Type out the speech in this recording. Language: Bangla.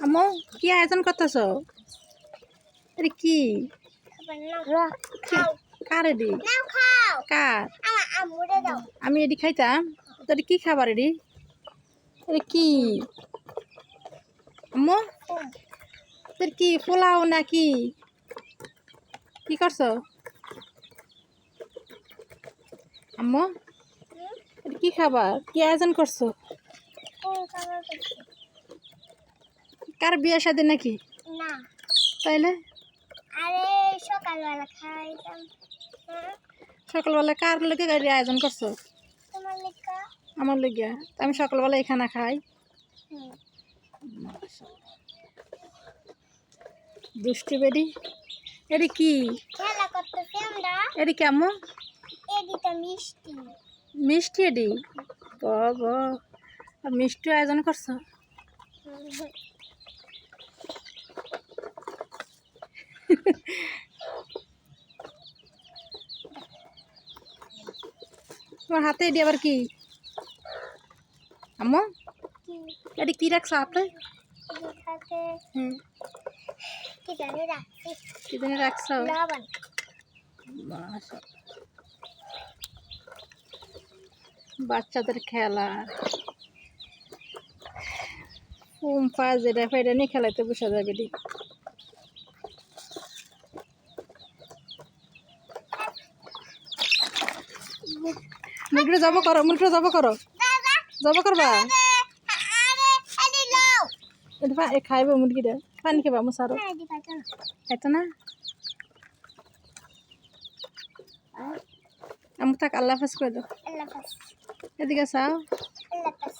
আম্মু কি আয়োজন করতেছ? আরে কি কার এডি? কার? আমি এডি খাইতাম। তোর কি খাবার এডি? আরে কি আম্মু তোর কি পোলাও নাকি কি করছো আম্মু? এটা কি খাবার কি আয়োজন করছো? কার বিয়ে শাদী নাকি? না তাইলে আরে সকালবেলা খাইতাম সকালবেলা কার লোকে গাড়ি আয়োজন করছো? তোমার লেখা আমার লইগা আমি সকালবেলা এখানে খাই। দুষ্টি বেডি এডি কি খেলা করতেছি আমরা এডি কেমন এদিকে মিষ্টি মিষ্টি এডি বাবা আর মিষ্টি আয়োজন করছো? তোমার হাতে এডি আবার কি আম্মু? এডি কি রাখছো হাতে? এদিকে কি জানি রাখছি কি দিনে রাখছো? লবণ বাচ্চাদের খেলা পা যেটা ফেটা নিয়ে খেলাইতে বসে যাবে ডি মুরগিটা জব করো জব করবা এটা খাইব মুরগিটা পানি খাবা আমার সারো খাইতো না আমি থাক আল্লাহ হাফেজ করে দাও আল্লাহ হাফেজ এদিকে চাও আল্লাহ হাফেজ